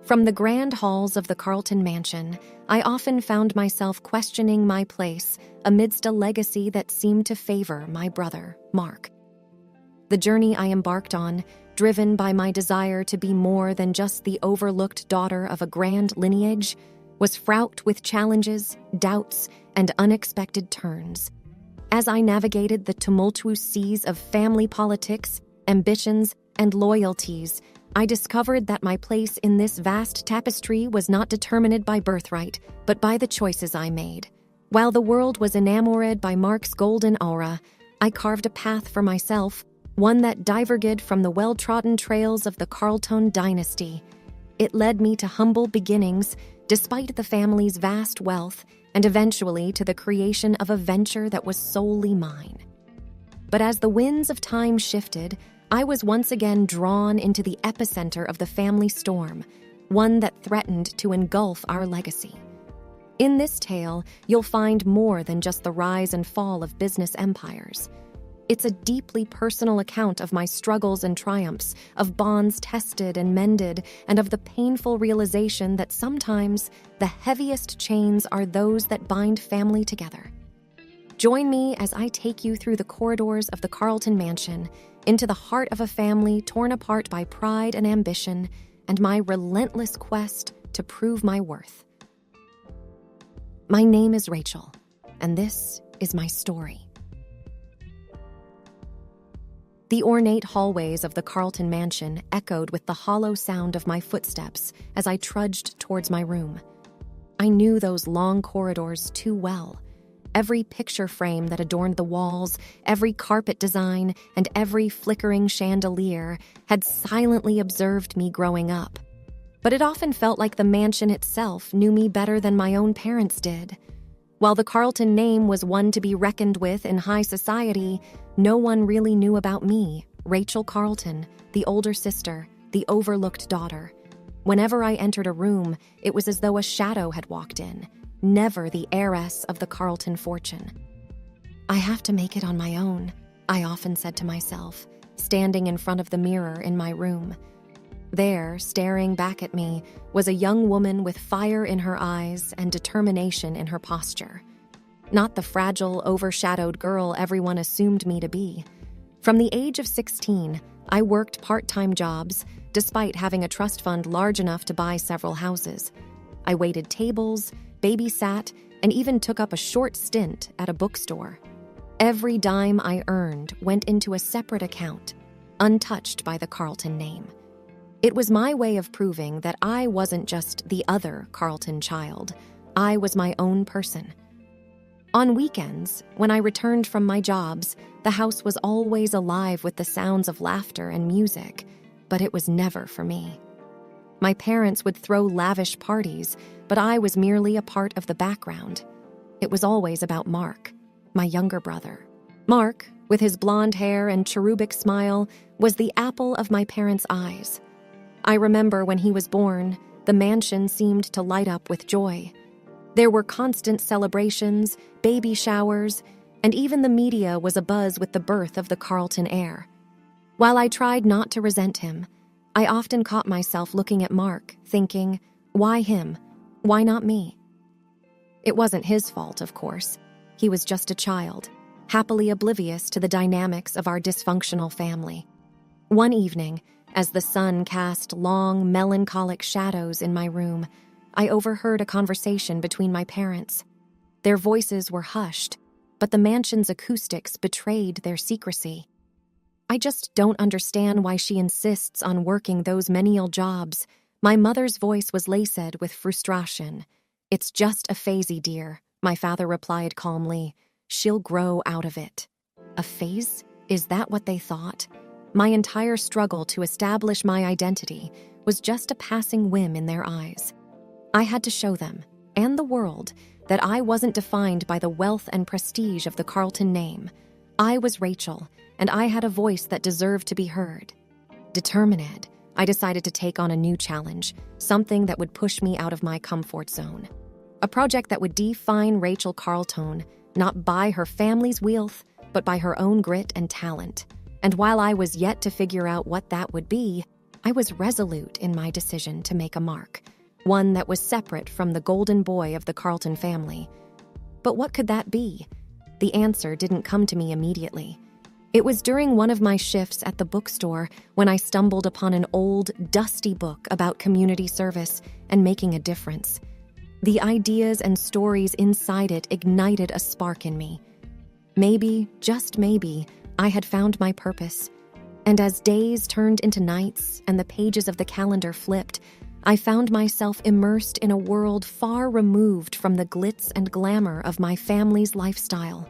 From the grand halls of the Carlton Mansion, I often found myself questioning my place amidst a legacy that seemed to favor my brother, Mark. The journey I embarked on, driven by my desire to be more than just the overlooked daughter of a grand lineage, was fraught with challenges, doubts, and unexpected turns. As I navigated the tumultuous seas of family politics, ambitions, and loyalties, I discovered that my place in this vast tapestry was not determined by birthright, but by the choices I made. While the world was enamored by Mark's golden aura, I carved a path for myself, one that diverged from the well-trodden trails of the Carlton dynasty. It led me to humble beginnings, despite the family's vast wealth, and eventually to the creation of a venture that was solely mine. But as the winds of time shifted, I was once again drawn into the epicenter of the family storm, one that threatened to engulf our legacy. In this tale, you'll find more than just the rise and fall of business empires. It's a deeply personal account of my struggles and triumphs, of bonds tested and mended, and of the painful realization that sometimes the heaviest chains are those that bind family together. Join me as I take you through the corridors of the Carlton Mansion, into the heart of a family torn apart by pride and ambition, and my relentless quest to prove my worth. My name is Rachel, and this is my story. The ornate hallways of the Carlton Mansion echoed with the hollow sound of my footsteps as I trudged towards my room. I knew those long corridors too well. Every picture frame that adorned the walls, every carpet design, and every flickering chandelier had silently observed me growing up. But it often felt like the mansion itself knew me better than my own parents did. While the Carlton name was one to be reckoned with in high society, no one really knew about me, Rachel Carlton, the older sister, the overlooked daughter. Whenever I entered a room, it was as though a shadow had walked in, never the heiress of the Carlton fortune. I have to make it on my own, I often said to myself, standing in front of the mirror in my room. There, staring back at me, was a young woman with fire in her eyes and determination in her posture. Not the fragile, overshadowed girl everyone assumed me to be. From the age of 16, I worked part-time jobs, despite having a trust fund large enough to buy several houses. I waited tables, babysat, and even took up a short stint at a bookstore. Every dime I earned went into a separate account, untouched by the Carlton name. It was my way of proving that I wasn't just the other Carlton child. I was my own person. On weekends, when I returned from my jobs, the house was always alive with the sounds of laughter and music, but it was never for me. My parents would throw lavish parties, but I was merely a part of the background. It was always about Mark, my younger brother. Mark, with his blonde hair and cherubic smile, was the apple of my parents' eyes. I remember when he was born, the mansion seemed to light up with joy. There were constant celebrations, baby showers, and even the media was abuzz with the birth of the Carlton heir. While I tried not to resent him, I often caught myself looking at Mark, thinking, why him? Why not me? It wasn't his fault, of course. He was just a child, happily oblivious to the dynamics of our dysfunctional family. One evening, as the sun cast long, melancholic shadows in my room, I overheard a conversation between my parents. Their voices were hushed, but the mansion's acoustics betrayed their secrecy. I just don't understand why she insists on working those menial jobs. My mother's voice was laced with frustration. It's just a phase, dear, my father replied calmly. She'll grow out of it. A phase? Is that what they thought? My entire struggle to establish my identity was just a passing whim in their eyes. I had to show them, and the world, that I wasn't defined by the wealth and prestige of the Carlton name. I was Rachel, and I had a voice that deserved to be heard. Determined, I decided to take on a new challenge, something that would push me out of my comfort zone. A project that would define Rachel Carlton, not by her family's wealth, but by her own grit and talent. And while I was yet to figure out what that would be, I was resolute in my decision to make a mark, one that was separate from the golden boy of the Carlton family. But what could that be? The answer didn't come to me immediately. It was during one of my shifts at the bookstore when I stumbled upon an old, dusty book about community service and making a difference. The ideas and stories inside it ignited a spark in me. Maybe, just maybe, I had found my purpose. And as days turned into nights and the pages of the calendar flipped, I found myself immersed in a world far removed from the glitz and glamour of my family's lifestyle.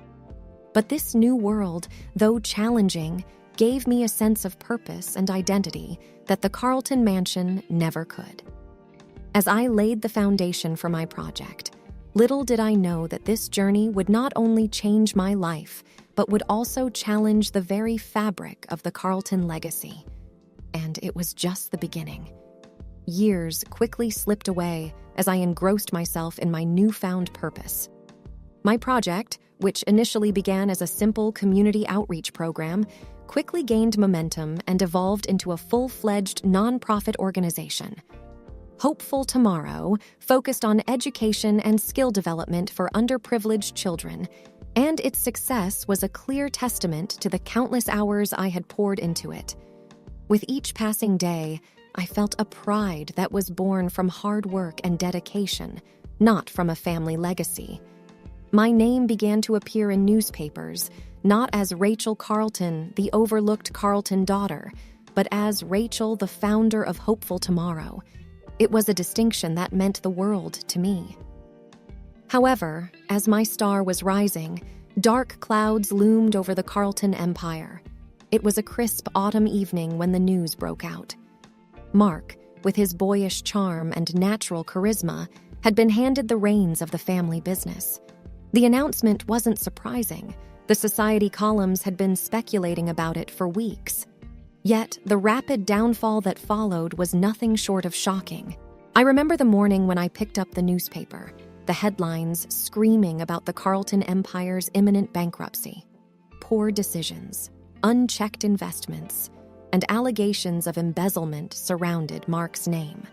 But this new world, though challenging, gave me a sense of purpose and identity that the Carlton Mansion never could. As I laid the foundation for my project, little did I know that this journey would not only change my life, but would also challenge the very fabric of the Carlton legacy. And it was just the beginning. Years quickly slipped away as I engrossed myself in my newfound purpose. My project, which initially began as a simple community outreach program, quickly gained momentum and evolved into a full-fledged nonprofit organization. Hopeful Tomorrow focused on education and skill development for underprivileged children, and its success was a clear testament to the countless hours I had poured into it. With each passing day, I felt a pride that was born from hard work and dedication, not from a family legacy. My name began to appear in newspapers, not as Rachel Carlton, the overlooked Carlton daughter, but as Rachel, the founder of Hopeful Tomorrow. It was a distinction that meant the world to me. However, as my star was rising, dark clouds loomed over the Carlton empire. It was a crisp autumn evening when the news broke out. Mark, with his boyish charm and natural charisma, had been handed the reins of the family business. The announcement wasn't surprising. The society columns had been speculating about it for weeks. Yet, the rapid downfall that followed was nothing short of shocking. I remember the morning when I picked up the newspaper, the headlines screaming about the Carlton Empire's imminent bankruptcy. Poor decisions, unchecked investments, and allegations of embezzlement surrounded Mark's name.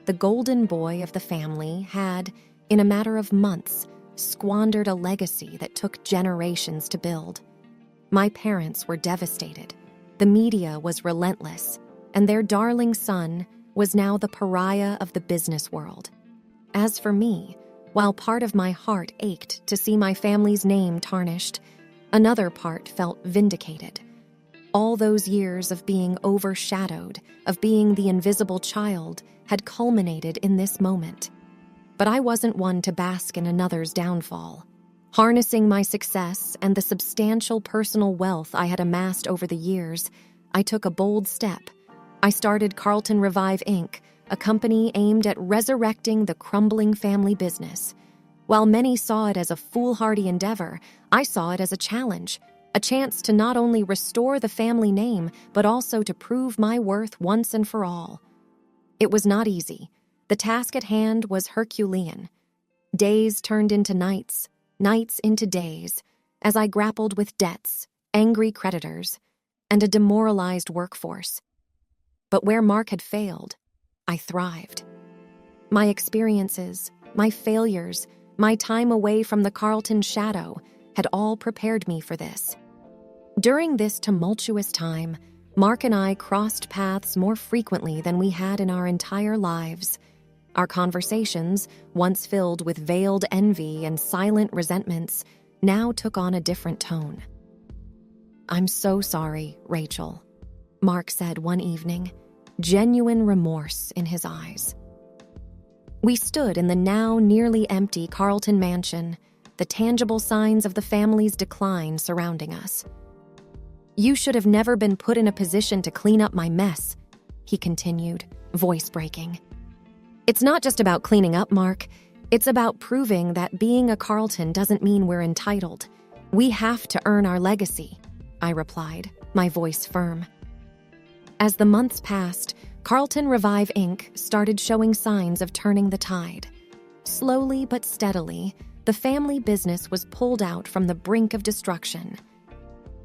The golden boy of the family had, in a matter of months, squandered a legacy that took generations to build. My parents were devastated. The media was relentless, and their darling son was now the pariah of the business world. As for me, while part of my heart ached to see my family's name tarnished, another part felt vindicated. All those years of being overshadowed, of being the invisible child, had culminated in this moment. But I wasn't one to bask in another's downfall. Harnessing my success and the substantial personal wealth I had amassed over the years, I took a bold step. I started Carlton Revive, Inc., a company aimed at resurrecting the crumbling family business. While many saw it as a foolhardy endeavor, I saw it as a challenge. A chance to not only restore the family name, but also to prove my worth once and for all. It was not easy. The task at hand was Herculean. Days turned into nights, nights into days, as I grappled with debts, angry creditors, and a demoralized workforce. But where Mark had failed, I thrived. My experiences, my failures, my time away from the Carlton shadow had all prepared me for this. During this tumultuous time, Mark and I crossed paths more frequently than we had in our entire lives. Our conversations, once filled with veiled envy and silent resentments, now took on a different tone. "I'm so sorry, Rachel," Mark said one evening, genuine remorse in his eyes. We stood in the now nearly empty Carlton Mansion, the tangible signs of the family's decline surrounding us. "You should have never been put in a position to clean up my mess," he continued, voice breaking. "It's not just about cleaning up, Mark. It's about proving that being a Carlton doesn't mean we're entitled. We have to earn our legacy," I replied, my voice firm. As the months passed, Carlton Revive, Inc. started showing signs of turning the tide. Slowly but steadily, the family business was pulled out from the brink of destruction.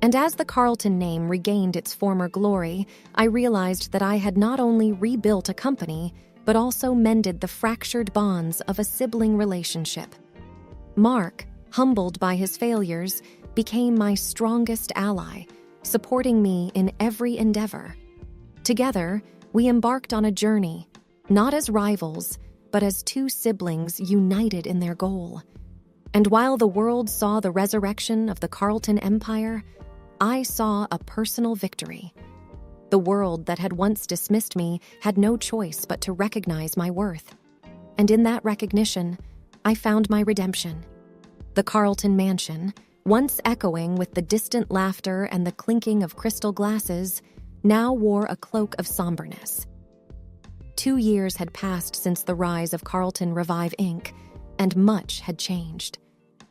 And as the Carlton name regained its former glory, I realized that I had not only rebuilt a company, but also mended the fractured bonds of a sibling relationship. Mark, humbled by his failures, became my strongest ally, supporting me in every endeavor. Together, we embarked on a journey, not as rivals, but as two siblings united in their goal. And while the world saw the resurrection of the Carlton Empire, I saw a personal victory. The world that had once dismissed me had no choice but to recognize my worth. And in that recognition, I found my redemption. The Carlton Mansion, once echoing with the distant laughter and the clinking of crystal glasses, now wore a cloak of somberness. 2 years had passed since the rise of Carlton Revive Inc., and much had changed.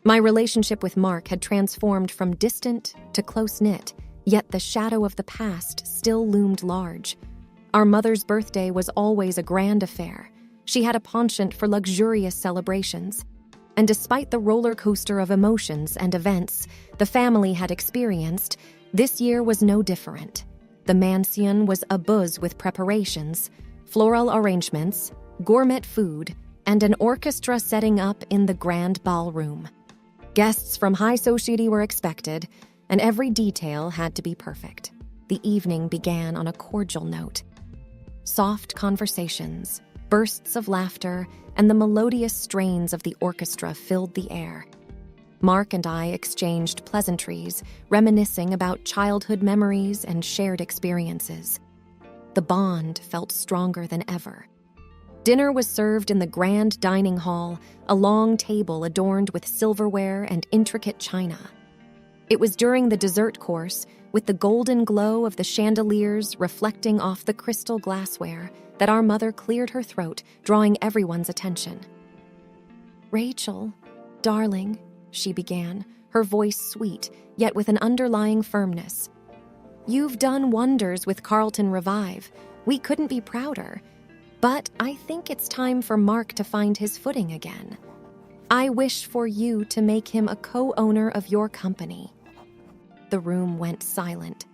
My relationship with Mark had transformed from distant to close-knit, yet the shadow of the past still loomed large. Our mother's birthday was always a grand affair. She had a penchant for luxurious celebrations. And despite the roller coaster of emotions and events the family had experienced, this year was no different. The mansion was abuzz with preparations, floral arrangements, gourmet food, and an orchestra setting up in the grand ballroom. Guests from high society were expected, and every detail had to be perfect. The evening began on a cordial note. Soft conversations, bursts of laughter, and the melodious strains of the orchestra filled the air. Mark and I exchanged pleasantries, reminiscing about childhood memories and shared experiences. The bond felt stronger than ever. Dinner was served in the grand dining hall, a long table adorned with silverware and intricate china. It was during the dessert course, with the golden glow of the chandeliers reflecting off the crystal glassware, that our mother cleared her throat, drawing everyone's attention. "Rachel, darling," she began, her voice sweet, yet with an underlying firmness. "You've done wonders with Carlton Revive. We couldn't be prouder. But I think it's time for Mark to find his footing again. I wish for you to make him a co-owner of your company." The room went silent.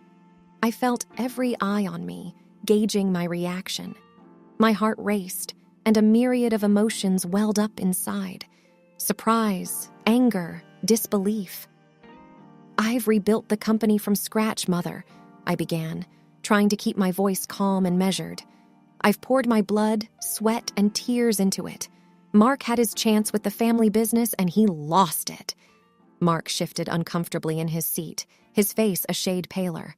I felt every eye on me, gauging my reaction. My heart raced, and a myriad of emotions welled up inside. Surprise, anger, disbelief. "I've rebuilt the company from scratch, Mother," I began, trying to keep my voice calm and measured. "I've poured my blood, sweat, and tears into it. Mark had his chance with the family business, and he lost it." Mark shifted uncomfortably in his seat, his face a shade paler.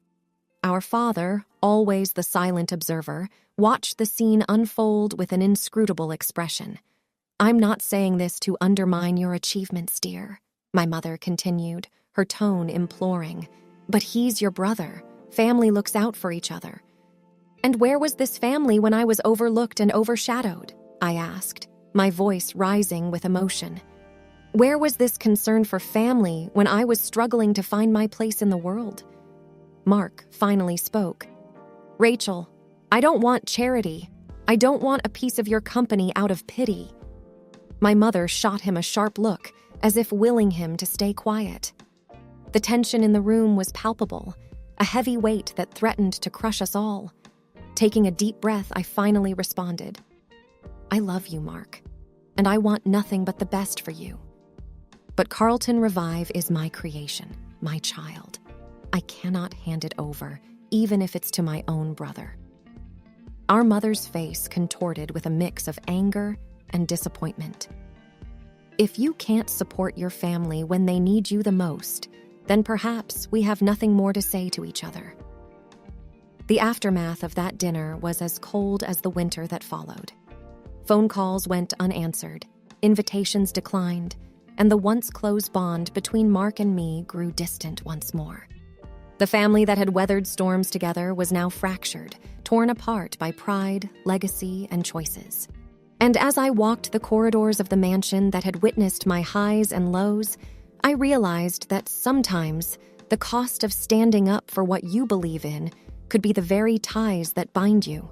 Our father, always the silent observer, watched the scene unfold with an inscrutable expression. "I'm not saying this to undermine your achievements, dear," my mother continued, her tone imploring. "But he's your brother. Family looks out for each other." "And where was this family when I was overlooked and overshadowed?" I asked, my voice rising with emotion. "Where was this concern for family when I was struggling to find my place in the world?" Mark finally spoke. "Rachel, I don't want charity. I don't want a piece of your company out of pity." My mother shot him a sharp look, as if willing him to stay quiet. The tension in the room was palpable, a heavy weight that threatened to crush us all. Taking a deep breath, I finally responded. "I love you, Mark, and I want nothing but the best for you. But Carlton Revive is my creation, my child. I cannot hand it over, even if it's to my own brother." Our mother's face contorted with a mix of anger and disappointment. "If you can't support your family when they need you the most, then perhaps we have nothing more to say to each other." The aftermath of that dinner was as cold as the winter that followed. Phone calls went unanswered, invitations declined, and the once close bond between Mark and me grew distant once more. The family that had weathered storms together was now fractured, torn apart by pride, legacy, and choices. And as I walked the corridors of the mansion that had witnessed my highs and lows, I realized that sometimes the cost of standing up for what you believe in could be the very ties that bind you.